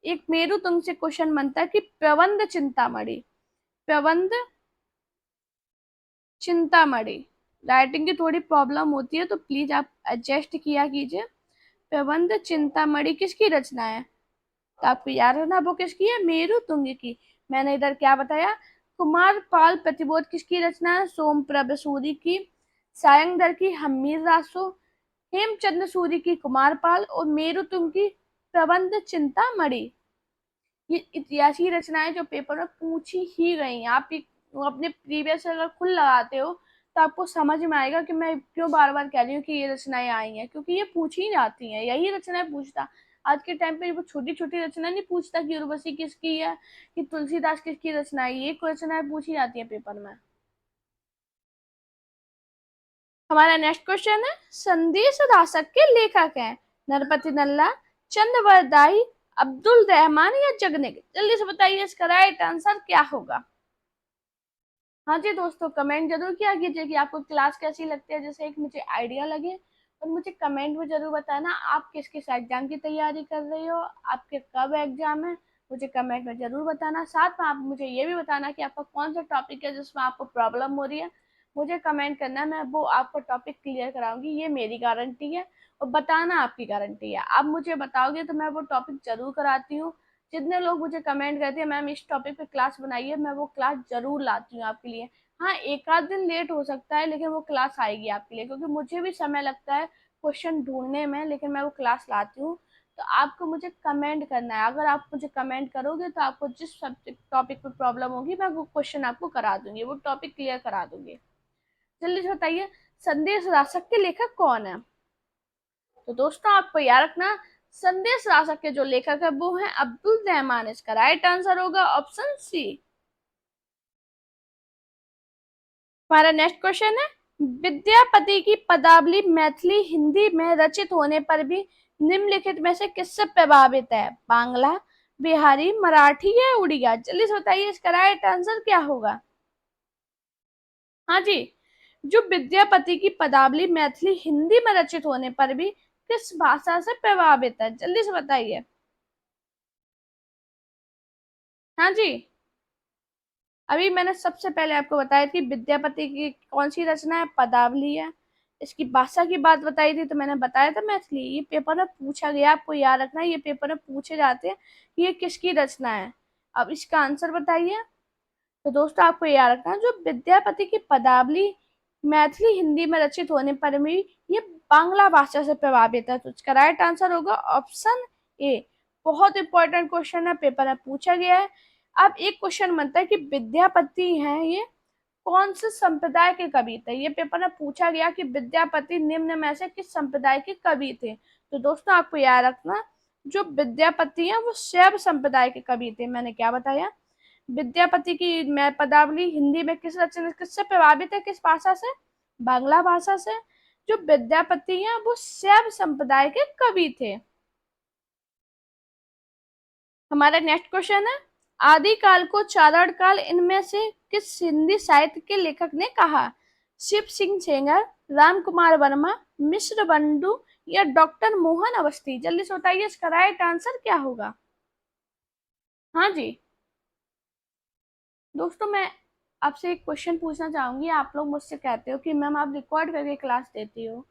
एक मेरू तुमसे क्वेश्चन बनता है कि प्रबंध चिंतामणि, प्रबंध चिंतामणि, राइटिंग की थोड़ी प्रॉब्लम होती है तो प्लीज आप एडजस्ट किया कीजिए। प्रबंध चिंतामणि किसकी रचना है, तो आपको याद रखना वो किसकी है, मेरु तुंग की। मैंने इधर क्या बताया, कुमारपाल प्रतिबोध किसकी रचना है, सोमप्रभ सूरी की, सायंगधर की हम्मीर रासो, हेमचंद्र सूरी की कुमारपाल और मेरु तुंग की प्रबंध चिंतामणि। ये ऐसी रचनाएं जो पेपर में पूछी ही गई हैं। आप अपने प्रीवियस अगर खुद लगाते हो तो आपको समझ में आएगा कि मैं क्यों बार बार कह रही हूँ कि ये रचनाएं आई हैं, क्योंकि ये पूछी ही जाती हैं, यही रचनाएं पूछता। आज के टाइम पे वो छोटी छोटी रचना नहीं पूछता कि उर्वशी किसकी है, कि तुलसीदास किसकी रचना है, ये रचनाएं पूछी जाती है पेपर में। हमारा नेक्स्ट क्वेश्चन है संदेश रासक के लेखक हैं नरपति नल्ला, चंद्रवरदाई, अब्दुल रहमान या जगनिक, जल्दी से बताइए इसका राइट आंसर क्या होगा। हाँ जी दोस्तों कमेंट जरूर किया कीजिए कि आपको क्लास कैसी लगती है, जैसे एक मुझे आइडिया लगे। और मुझे कमेंट में जरूर बताना आप किस किस एग्जाम की तैयारी कर रही हो, आपके कब एग्जाम है, मुझे कमेंट में जरूर बताना। साथ में आप मुझे ये भी बताना कि आपका कौन सा टॉपिक है जिसमें आपको प्रॉब्लम हो रही है, मुझे कमेंट करना, मैं वो आपको टॉपिक क्लियर कराऊंगी, ये मेरी गारंटी है। और बताना आपकी गारंटी है, आप मुझे बताओगे तो मैं वो टॉपिक जरूर कराती हूँ। जितने लोग मुझे कमेंट करते हैं मैम इस टॉपिक पे क्लास बनाइए, मैं वो क्लास जरूर लाती हूँ आपके लिए। हाँ एक आध दिन लेट हो सकता है लेकिन वो क्लास आएगी आपके लिए, क्योंकि मुझे भी समय लगता है क्वेश्चन ढूंढने में, लेकिन मैं वो क्लास लाती हूँ। तो आपको मुझे कमेंट करना है। अगर आप मुझे कमेंट करोगे तो आपको जिस सब्जेक्ट टॉपिक पे प्रॉब्लम होगी मैं वो क्वेश्चन आपको करा दूंगी, वो टॉपिक क्लियर करा दूंगी। जल्दी से बताइए, संदेश राशक के लेखक कौन है? तो दोस्तों आपको याद रखना, संदेश राशक के जो लेखक है वो है अब्दुल रहमान। इसका राइट आंसर होगा ऑप्शन सी। हमारा नेक्स्ट क्वेश्चन है, विद्यापति की पदावली मैथिली हिंदी में रचित होने पर भी निम्नलिखित में से किससे प्रभावित है? बांग्ला, बिहारी, मराठी या उड़िया? जल्दी से बताइए इसका राइट आंसर क्या होगा। हाँ जी, जो विद्यापति की पदावली मैथिली हिंदी में रचित होने पर भी किस भाषा से प्रभावित है? जल्दी से बताइए। हाँ जी, अभी मैंने सबसे पहले आपको बताया थी विद्यापति की कौन सी रचना है, पदावली है। इसकी भाषा की बात बताई थी तो मैंने बताया था मैथिली। ये पेपर में पूछा गया, आपको याद रखना, ये पेपर में पूछे जाते हैं कि ये किसकी रचना है। अब इसका आंसर बताइए। तो दोस्तों आपको याद रखना, जो विद्यापति की पदावली मैथिली हिंदी में रचित होने पर भी ये बांग्ला भाषा से प्रभावित है। तो इसका राइट आंसर होगा ऑप्शन ए। बहुत इंपॉर्टेंट क्वेश्चन है, पेपर में पूछा गया है। अब एक क्वेश्चन बनता है कि विद्यापति हैं ये कौन से संप्रदाय के कवि थे? ये पेपर में पूछा गया कि विद्यापति निम्न में से किस संप्रदाय के कवि थे। तो दोस्तों आपको याद रखना, जो विद्यापति हैं वो शैव संप्रदाय के कवि थे। मैंने क्या बताया, विद्यापति की मैं पदावली हिंदी में किस रचना किससे प्रभावित है, किस भाषा से? बांग्ला भाषा से। जो विद्यापति हैं वो शैव संप्रदाय के कवि थे। हमारा नेक्स्ट क्वेश्चन है, आदिकाल को चारण काल इनमें से किस हिंदी साहित्य के लेखक ने कहा? शिव सिंह सेंगर, राम कुमार वर्मा, मिश्र बंधु या डॉक्टर मोहन अवस्थी? जल्दी से बताइए इसका राइट आंसर क्या होगा। हाँ जी, दोस्तों मैं आपसे एक क्वेश्चन पूछना चाहूंगी। आप लोग मुझसे कहते हो कि मैम आप रिकॉर्ड करके क्लास देती हो,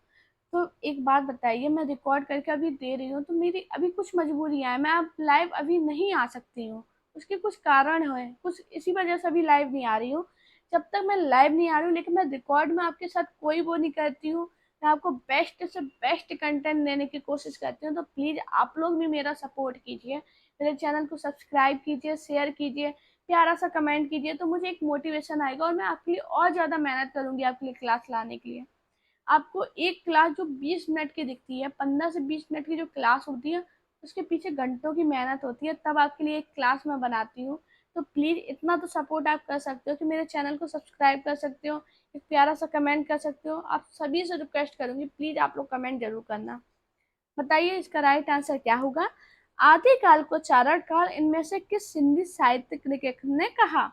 तो एक बात बताइए, मैं रिकॉर्ड करके अभी दे रही हूँ तो मेरी अभी कुछ मजबूरियां हैं, मैं अब लाइव अभी नहीं आ सकती हूँ। उसके कुछ कारण है, कुछ इसी वजह से अभी लाइव नहीं आ रही हूँ। जब तक मैं लाइव नहीं आ रही हूँ, लेकिन मैं रिकॉर्ड में आपके साथ कोई वो नहीं करती हूँ, मैं आपको बेस्ट से बेस्ट कंटेंट देने की कोशिश करती हूँ। तो प्लीज़ आप लोग भी मेरा सपोर्ट कीजिए, मेरे चैनल को सब्सक्राइब कीजिए, शेयर कीजिए, प्यारा सा कमेंट कीजिए, तो मुझे एक मोटिवेशन आएगा और मैं आपके लिए और ज़्यादा मेहनत करूँगी आपके लिए क्लास लाने के लिए। आपको एक क्लास जो 20 मिनट की दिखती है, 15 से 20 मिनट की जो क्लास होती है, उसके पीछे घंटों की मेहनत होती है, तब आपके लिए एक क्लास मैं बनाती हूँ। तो प्लीज़ इतना तो सपोर्ट आप कर सकते हो कि मेरे चैनल को सब्सक्राइब कर सकते हो, एक प्यारा सा कमेंट कर सकते हो। आप सभी से रिक्वेस्ट करूंगी, प्लीज़ आप लोग कमेंट जरूर करना। बताइए इसका राइट आंसर क्या होगा। आदिकाल को चारण काल इनमें से किस हिंदी साहित्यिक लेखक ने कहा?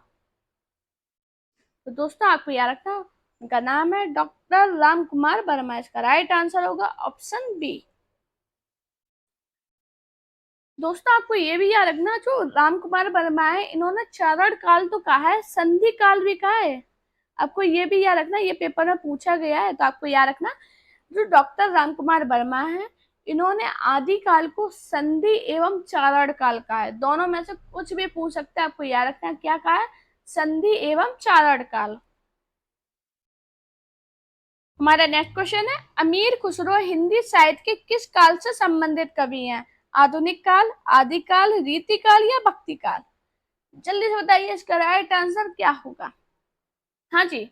तो दोस्तों आपको याद रखना, उनका नाम है डॉक्टर राम कुमार वर्मा। इसका राइट आंसर होगा ऑप्शन बी। दोस्तों आपको ये भी याद रखना, जो राम कुमार वर्मा है इन्होंने चारण काल तो कहा है, संधि काल भी कहा है। आपको ये भी याद रखना, ये पेपर में पूछा गया है, तो आपको याद रखना, जो डॉक्टर राम कुमार वर्मा है इन्होंने आदिकाल को संधि एवं चारण काल कहा है। दोनों में से कुछ भी पूछ सकते हैं, आपको याद रखना क्या कहा है, संधि एवं चारण काल। हमारा नेक्स्ट क्वेश्चन है, अमीर खुसरो हिंदी साहित्य के किस काल से संबंधित कवि हैं? आधुनिक काल, आदिकाल, रीतिकाल या भक्ति काल? जल्दी से बताइए इसका राइट आंसर क्या होगा। हाँ जी,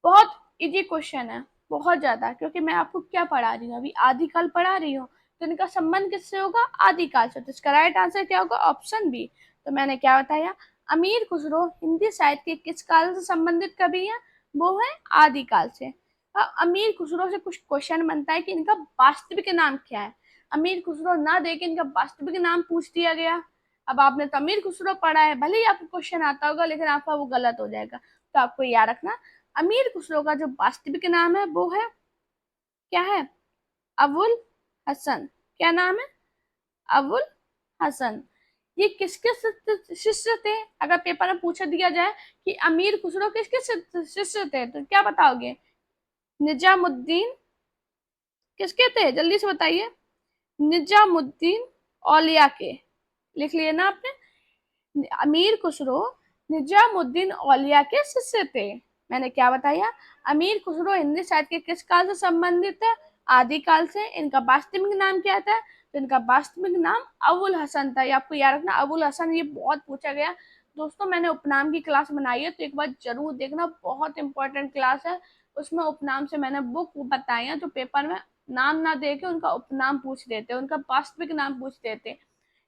बहुत इजी क्वेश्चन है, बहुत ज्यादा, क्योंकि मैं आपको क्या पढ़ा रही हूँ, अभी आदिकाल पढ़ा रही हूँ, तो इनका संबंध किससे होगा? आदिकाल से। तो इसका राइट आंसर क्या होगा? Option B. तो मैंने क्या बताया, अमीर खुसरो हिंदी साहित्य के किस काल से संबंधित कवि है? वो है आदिकाल से। अमीर खुसरो से कुछ क्वेश्चन बनता है कि इनका वास्तविक नाम क्या है। अमीर खुसरो ना दे के इनका वास्तविक नाम पूछ दिया गया। अब आपने तो अमीर खुसरो पढ़ा है, भले ही आपको क्वेश्चन आता होगा, लेकिन आपका वो गलत हो जाएगा। तो आपको याद रखना, अमीर खुसरो का जो वास्तविक नाम है वो है, क्या है? अबुल हसन। क्या नाम है? अबुल हसन। ये किसके शिष्य थे? अगर पेपर में पूछा दिया जाए कि अमीर खुसरो किसके शिष्य थे, तो क्या बताओगे? निजामुद्दीन, किसके थे? जल्दी से बताइए। निजामुद्दीन औलिया के। लिख लिए ना आपने? अमीर खुसरो निजामुद्दीन औलिया के शिष्य थे। मैंने क्या बताया, अमीर खुसरो हिंदी साहित्य के किस काल से संबंधित है? आदिकाल से। इनका वास्तविक नाम क्या था? तो इनका वास्तविक नाम अबुल हसन था। ये आपको याद रखना, अबुल हसन, ये बहुत पूछा गया। दोस्तों मैंने उपनाम की क्लास बनाई है, तो एक बार जरूर देखना, बहुत इंपॉर्टेंट क्लास है। उसमें उपनाम से मैंने बुक बताई है, जो पेपर में नाम ना दे के उनका उपनाम पूछ देते, उनका वास्तविक नाम पूछ देते।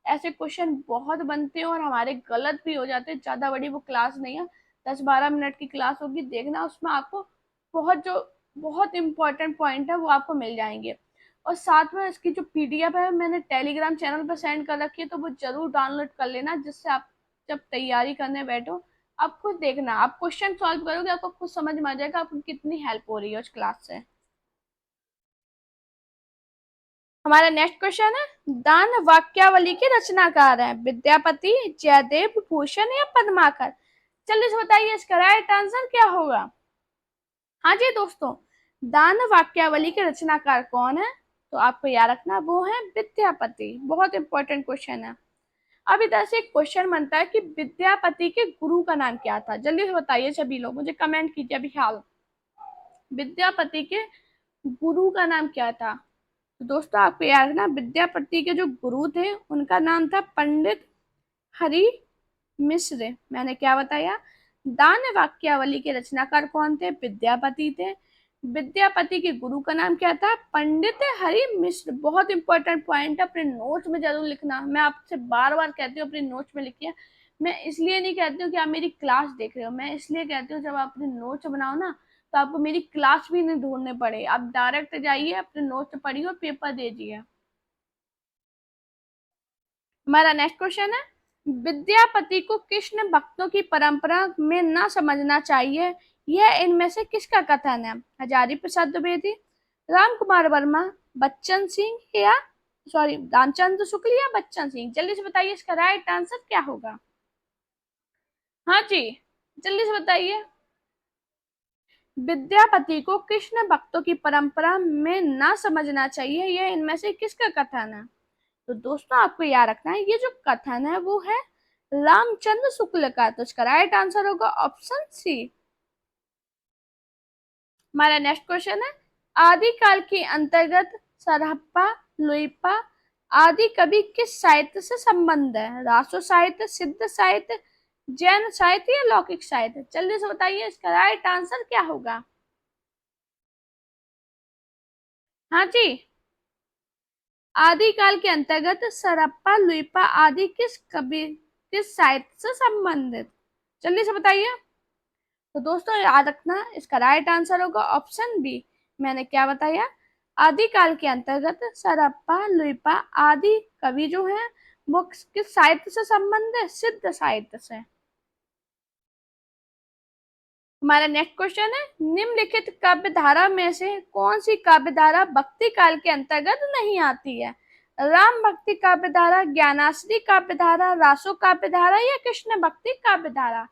ऐसे क्वेश्चन बहुत बनते हैं और हमारे गलत भी हो जाते हैं। ज़्यादा बड़ी वो क्लास नहीं है, 10-12 मिनट की क्लास होगी, देखना। उसमें आपको बहुत इंपॉर्टेंट पॉइंट है वो आपको मिल जाएंगे। और साथ में इसकी जो पीडीएफ है मैंने टेलीग्राम चैनल पर सेंड कर रखी है, तो वो जरूर डाउनलोड कर लेना, जिससे आप जब तैयारी करने बैठो आप खुद देखना, आप क्वेश्चन सॉल्व करोगे, आपको खुद समझ में आ जाएगा आपको कितनी हेल्प हो रही है उस क्लास से। हमारा नेक्स्ट क्वेश्चन है, दान वाक्यावली के रचनाकार हैं विद्यापति, जयदेव, भूषण या पद्माकर। चलिए बताइए इसका राइट आंसर क्या होगा। हाँ जी दोस्तों, दान वाक्यावली के रचनाकार कौन है, तो आपको याद रखना वो है विद्यापति। बहुत इंपॉर्टेंट क्वेश्चन है। अब इधर से एक क्वेश्चन बनता है कि विद्यापति के गुरु का नाम क्या था। जल्दी से बताइए सभी लोग, मुझे कमेंट कीजिए अभी हाल। विद्यापति के गुरु का नाम क्या था। तो दोस्तों आपको याद है ना, विद्यापति के जो गुरु थे उनका नाम था पंडित हरि मिश्र। मैंने क्या बताया, दान वाक्यावली के रचनाकार कौन थे, विद्यापति थे। विद्यापति के गुरु का नाम क्या था, पंडित हरि मिश्र। बहुत इंपॉर्टेंट पॉइंट है, अपने नोट्स में जरूर लिखना। मैं आपसे बार बार कहती हूँ अपने नोट्स में लिखिए। मैं इसलिए नहीं कहती हूँ कि आप मेरी क्लास देख रहे हो, मैं इसलिए कहती हूँ जब आप अपने नोट्स बनाओ ना, तो आपको मेरी क्लास भी नहीं ढूंढने पड़े, आप डायरेक्ट जाइए अपने नोट्स पढ़िए और पेपर दीजिए। हमारा नेक्स्ट क्वेश्चन है, विद्यापति को कृष्ण भक्तों की परंपरा में न समझना चाहिए, यह इनमें से किसका कथन है। हजारी प्रसाद द्विवेदी, राम कुमार वर्मा, बच्चन सिंह या रामचंद्र शुक्ल या बच्चन सिंह। जल्दी से बताइए इसका राइट आंसर क्या होगा। हाँ जी, जल्दी से बताइए। विद्यापति को कृष्ण भक्तों की परंपरा में न समझना चाहिए, यह इनमें से किसका कथन है। तो दोस्तों आपको याद रखना है, ये जो कथन है वो है रामचंद्र शुक्ल का। तो इसका राइट आंसर होगा ऑप्शन सी। हमारा नेक्स्ट क्वेश्चन है, आदिकाल के अंतर्गत सरहप्पा, लुइपा आदि कवि किस साहित्य से संबंध है। रासो साहित्य, सिद्ध साहित्य, जैन साहित्य या लौकिक साहित्य। जल्दी से बताइए इसका राइट आंसर क्या होगा। हाँ जी, आदिकाल के अंतर्गत सरहप्पा, लुइपा आदि किस साहित्य से संबंधित। जल्दी से बताइए। तो दोस्तों याद रखना, इसका राइट आंसर होगा ऑप्शन बी। मैंने क्या बताया, आदिकाल के अंतर्गत सरहप्पा, लुइपा आदि कवि जो है वो किस साहित्य से संबंध है, सिद्ध साहित्य से। हमारा नेक्स्ट क्वेश्चन है, निम्नलिखित काव्य धारा में से कौन सी काव्य धारा भक्ति काल के अंतर्गत नहीं आती है। राम भक्ति काव्य धारा, ज्ञानाश्री काव्य धारा, रासो काव्य धारा या कृष्ण भक्ति काव्य धारा।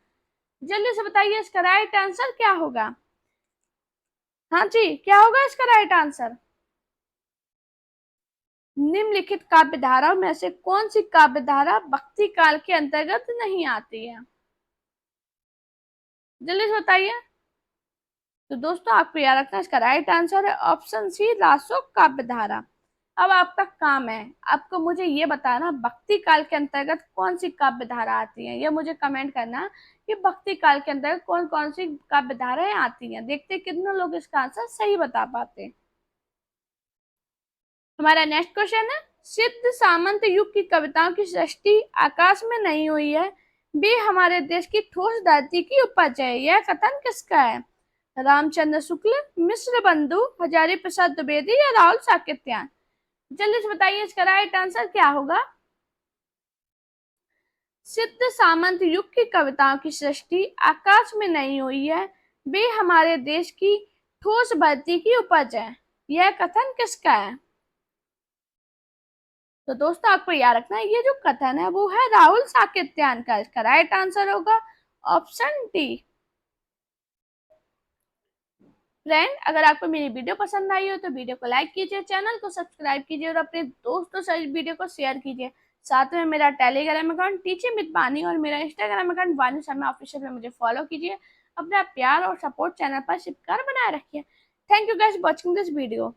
जल्दी से बताइए इसका राइट आंसर क्या होगा। हाँ जी, क्या होगा इसका राइट आंसर। निम्नलिखित काव्य धाराओं में से कौन सी काव्य धारा भक्ति काल के अंतर्गत नहीं आती है। जल्दी से बताइए। तो दोस्तों आपको याद रखना, इसका राइट आंसर है ऑप्शन सी, रासो काव्य धारा। अब आपका काम है, आपको मुझे ये बताना भक्ति काल के अंतर्गत कौन सी काव्य धारा आती है। ये मुझे कमेंट करना कि भक्ति काल के अंतर्गत कौन कौन सी काव्य धाराएं आती हैं। देखते कितने लोग इसका आंसर सही बता पाते हैं। हमारा नेक्स्ट क्वेश्चन है, सिद्ध सामंत युग की कविताओं की सृष्टि आकाश में नहीं हुई है, वे हमारे देश की ठोस धरती की उपज है, यह कथन किसका है। रामचंद्र शुक्ल, मिश्र बंधु, हजारी प्रसाद द्विवेदी या राहुल साकित्यान। जल्दी से बताइए इसका राइट आंसर क्या होगा। सिद्ध सामंत युग की कविताओं की सृष्टि आकाश में नहीं हुई है, वे हमारे देश की ठोस धरती की उपज है, यह कथन किसका है। तो दोस्तों आपको याद रखना है, ये जो कथन है वो है राहुल साकित्यान का। इसका राइट आंसर होगा ऑप्शन डी। फ्रेंड, अगर आपको मेरी वीडियो पसंद आई हो तो वीडियो को लाइक कीजिए, चैनल को सब्सक्राइब कीजिए और अपने दोस्तों से वीडियो को शेयर कीजिए। साथ में मेरा टेलीग्राम अकाउंट टीचिंग विद वानी और मेरा इंस्टाग्राम अकाउंट वानी शर्मा ऑफिशियल में मुझे फॉलो कीजिए। अपना प्यार और सपोर्ट चैनल पर चिपकार बनाए रखिए। Thank you guys watching this video.